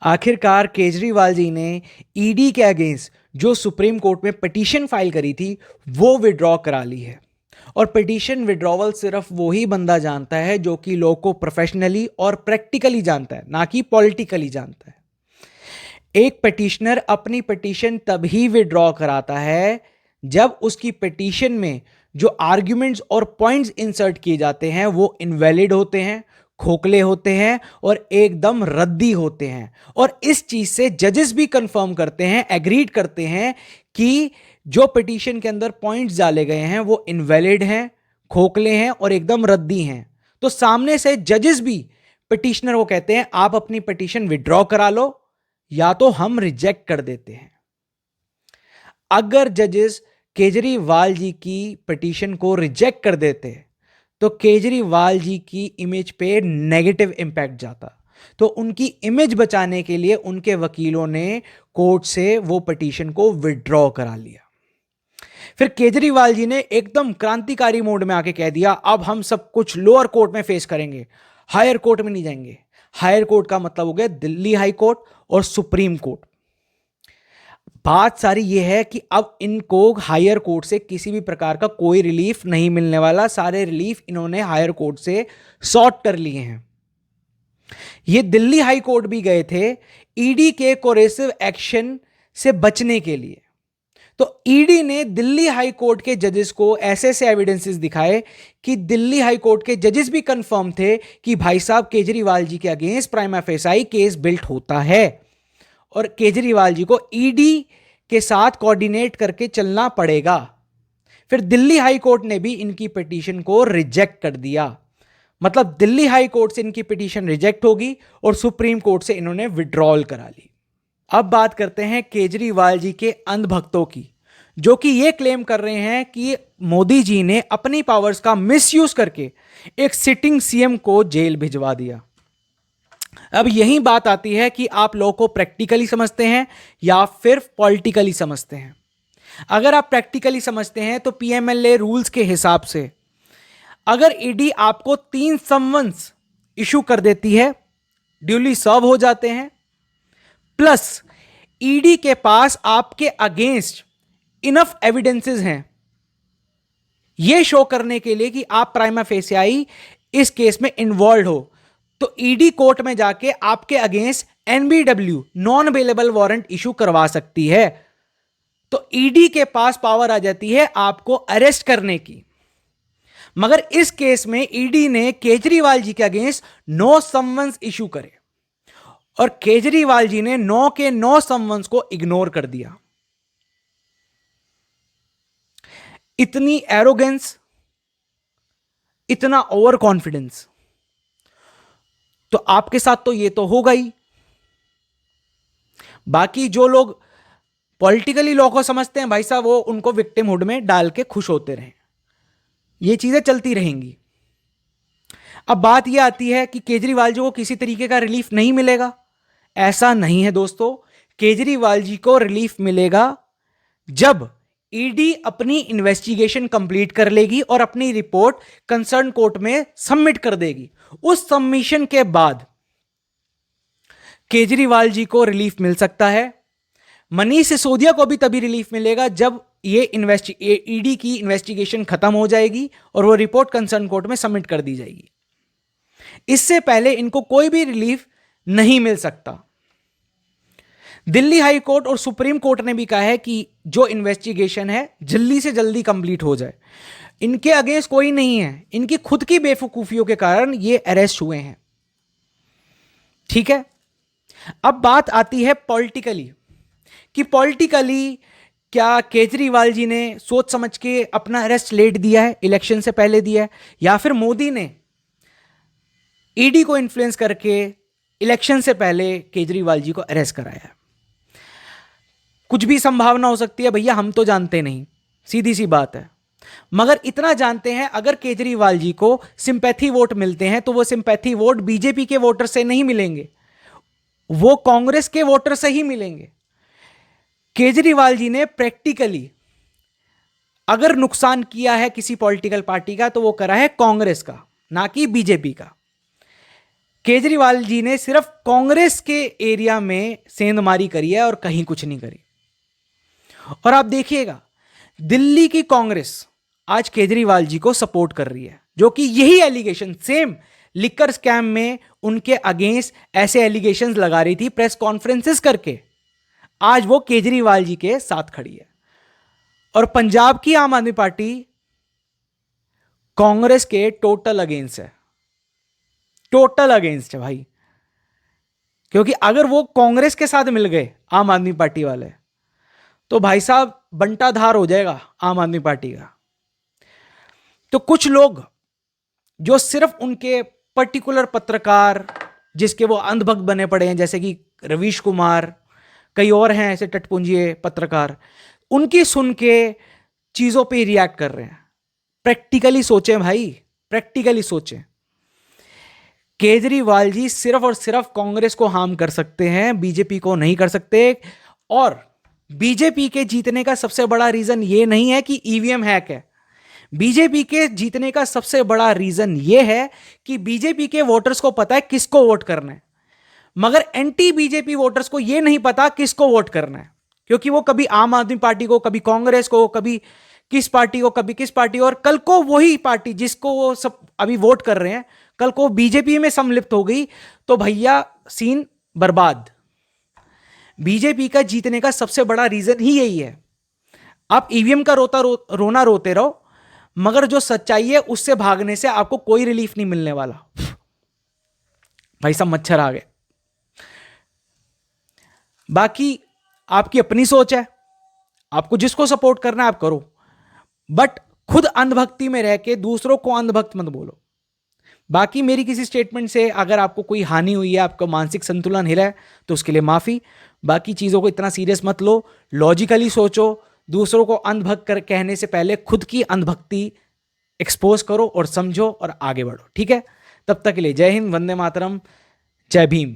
आखिरकार केजरीवाल जी ने ईडी के अगेंस्ट जो सुप्रीम कोर्ट में पिटीशन फाइल करी थी वो विड्रॉ करा ली है। और पिटीशन विड्रॉवल सिर्फ वही बंदा जानता है जो कि लॉ को प्रोफेशनली और प्रैक्टिकली जानता है, ना कि पॉलिटिकली जानता है। एक पिटिशनर अपनी पिटीशन तभी विड्रॉ कराता है जब उसकी पिटीशन में जो आर्ग्यूमेंट्स और पॉइंट्स इंसर्ट किए जाते हैं वो इनवैलिड होते हैं, खोखले होते हैं और एकदम रद्दी होते हैं। और इस चीज से जजेस भी कंफर्म करते हैं, एग्रीड करते हैं कि जो पिटीशन के अंदर पॉइंट्स डाले गए हैं वो इनवैलिड हैं, खोखले हैं और एकदम रद्दी हैं। तो सामने से जजेस भी पिटिशनर को कहते हैं आप अपनी पिटीशन विड्रॉ करा लो या तो हम रिजेक्ट कर देते हैं। अगर जजेस केजरीवाल जी की पिटीशन को रिजेक्ट कर देते तो केजरीवाल जी की इमेज पे नेगेटिव इंपैक्ट जाता। तो उनकी इमेज बचाने के लिए उनके वकीलों ने कोर्ट से वो पिटीशन को विड्रॉ करा लिया। फिर केजरीवाल जी ने एकदम क्रांतिकारी मोड में आके कह दिया अब हम सब कुछ लोअर कोर्ट में फेस करेंगे, हायर कोर्ट में नहीं जाएंगे। हायर कोर्ट का मतलब हो गया दिल्ली हाई कोर्ट और सुप्रीम कोर्ट। बात सारी यह है कि अब इनको हायर कोर्ट से किसी भी प्रकार का कोई रिलीफ नहीं मिलने वाला। सारे रिलीफ इन्होंने हायर कोर्ट से सॉर्ट कर लिए हैं। ये दिल्ली हाई कोर्ट भी गए थे ईडी के कोरेसिव एक्शन से बचने के लिए। तो ईडी ने दिल्ली हाई कोर्ट के जजेस को ऐसे ऐसे एविडेंसेस दिखाए कि दिल्ली हाई कोर्ट के जजेस भी कंफर्म थे कि भाई साहब केजरीवाल जी के against prima facie case built होता है और केजरीवाल जी को ईडी के साथ कोऑर्डिनेट करके चलना पड़ेगा। फिर दिल्ली हाई कोर्ट ने भी इनकी पिटीशन को रिजेक्ट कर दिया। मतलब दिल्ली हाई कोर्ट से इनकी पिटीशन रिजेक्ट होगी और सुप्रीम कोर्ट से इन्होंने विड्रॉल करा ली। अब बात करते हैं केजरीवाल जी के अंधभक्तों की, जो कि यह क्लेम कर रहे हैं कि मोदी जी ने अपनी पावर्स का मिसयूज करके एक सिटिंग सीएम को जेल भिजवा दिया। अब यही बात आती है कि आप लॉ को प्रैक्टिकली समझते हैं या फिर पॉलिटिकली समझते हैं। अगर आप प्रैक्टिकली समझते हैं तो पीएमएलए रूल्स के हिसाब से अगर ईडी आपको 3 समन्स इशू कर देती है, ड्यूली सर्व हो जाते हैं, प्लस ईडी के पास आपके अगेंस्ट इनफ एविडेंसेस हैं यह शो करने के लिए कि आप प्राइमा फेसियाई इस केस में इन्वॉल्व हो, तो ईडी कोर्ट में जाके आपके against NBW non bailable warrant issue करवा सकती है। तो ईडी के पास पावर आ जाती है आपको अरेस्ट करने की। मगर इस केस में ईडी ने केजरीवाल जी के अगेंस्ट 9 समन्स इशू करे और केजरीवाल जी ने 9 के 9 समन्स को इग्नोर कर दिया। इतनी एरोगेंस, इतना ओवर कॉन्फिडेंस तो आपके साथ तो ये तो होगा ही। बाकी जो लोग पॉलिटिकली लॉ को समझते हैं भाई साहब, वो उनको विक्टिमहुड में डाल के खुश होते रहें। ये चीजें चलती रहेंगी। अब बात यह आती है कि केजरीवाल जी को किसी तरीके का रिलीफ नहीं मिलेगा। ऐसा नहीं है दोस्तों, केजरीवाल जी को रिलीफ मिलेगा जब ईडी अपनी इन्वेस्टिगेशन कंप्लीट कर लेगी और अपनी रिपोर्ट कंसर्न कोर्ट में सबमिट कर देगी। उस सबमिशन के बाद केजरीवाल जी को रिलीफ मिल सकता है। मनीष सिसोदिया को भी तभी रिलीफ मिलेगा जब ये ईडी की इन्वेस्टिगेशन खत्म हो जाएगी और वो रिपोर्ट कंसर्न कोर्ट में सबमिट कर दी जाएगी। इससे पहले इनको कोई भी रिलीफ नहीं मिल सकता। दिल्ली हाई कोर्ट और सुप्रीम कोर्ट ने भी कहा है कि जो इन्वेस्टिगेशन है जल्दी से जल्दी कंप्लीट हो जाए। इनके अगेंस्ट कोई नहीं है, इनकी खुद की बेवकूफियों के कारण ये अरेस्ट हुए हैं। ठीक है, अब बात आती है पॉलिटिकली कि पॉलिटिकली क्या केजरीवाल जी ने सोच समझ के अपना अरेस्ट लेट दिया है, इलेक्शन से पहले दिया है, या फिर मोदी ने ईडी को इन्फ्लुएंस करके इलेक्शन से पहले केजरीवाल जी को अरेस्ट कराया है। कुछ भी संभावना हो सकती है भैया, हम तो जानते नहीं, सीधी सी बात है। मगर इतना जानते हैं अगर केजरीवाल जी को सिंपैथी वोट मिलते हैं तो वो सिंपैथी वोट बीजेपी के वोटर से नहीं मिलेंगे, वो कांग्रेस के वोटर से ही मिलेंगे। केजरीवाल जी ने प्रैक्टिकली अगर नुकसान किया है किसी पॉलिटिकल पार्टी का तो वो करा है कांग्रेस का, ना कि बीजेपी का। केजरीवाल जी ने सिर्फ कांग्रेस के एरिया में सेंधमारी करी है और कहीं कुछ नहीं करी। और आप देखिएगा दिल्ली की कांग्रेस आज केजरीवाल जी को सपोर्ट कर रही है, जो कि यही एलिगेशन सेम लिकर स्कैम में उनके अगेंस्ट ऐसे एलिगेशंस लगा रही थी प्रेस कॉन्फ्रेंसेस करके। आज वो केजरीवाल जी के साथ खड़ी है। और पंजाब की आम आदमी पार्टी कांग्रेस के टोटल अगेंस्ट है, टोटल अगेंस्ट है भाई। क्योंकि अगर वो कांग्रेस के साथ मिल गए आम आदमी पार्टी वाले, तो भाई साहब बंटाधार हो जाएगा आम आदमी पार्टी का। तो कुछ लोग जो सिर्फ उनके पर्टिकुलर पत्रकार जिसके वो अंधभक्त बने पड़े हैं, जैसे कि रवीश कुमार, कई और हैं ऐसे टटपुंजिए पत्रकार, उनकी सुन के चीजों पे रिएक्ट कर रहे हैं। प्रैक्टिकली सोचें भाई, प्रैक्टिकली सोचें। केजरीवाल जी सिर्फ और सिर्फ कांग्रेस को हार्म कर सकते हैं, बीजेपी को नहीं कर सकते। और बीजेपी के जीतने का सबसे बड़ा रीजन यह नहीं है कि ईवीएम हैक है। बीजेपी के जीतने का सबसे बड़ा रीजन यह है कि बीजेपी के वोटर्स को पता है किसको वोट करना है, मगर एंटी बीजेपी वोटर्स को यह नहीं पता किसको वोट करना है। क्योंकि वो कभी आम आदमी पार्टी को, कभी कांग्रेस को, कभी किस पार्टी को, कभी किस पार्टी, और कल को वही पार्टी जिसको वो सब अभी वोट कर रहे हैं, कल को बीजेपी में सम्मिलित हो गई तो भैया सीन बर्बाद। बीजेपी का जीतने का सबसे बड़ा रीजन ही यही है। आप ईवीएम का रोना रोते रहो, मगर जो सच्चाई है उससे भागने से आपको कोई रिलीफ नहीं मिलने वाला। भाई साहब मच्छर आ गए। बाकी आपकी अपनी सोच है, आपको जिसको सपोर्ट करना है आप करो, बट खुद अंधभक्ति में रह के दूसरों को अंधभक्त मत बोलो। बाकी मेरी किसी स्टेटमेंट से अगर आपको कोई हानि हुई है, आपका मानसिक संतुलन हिला है, तो उसके लिए माफी। बाकी चीजों को इतना सीरियस मत लो, लॉजिकली सोचो। दूसरों को अंधभक्त कर कहने से पहले खुद की अंधभक्ति एक्सपोज करो और समझो और आगे बढ़ो। ठीक है, तब तक के लिए जय हिंद, वंदे मातरम, जय भीम।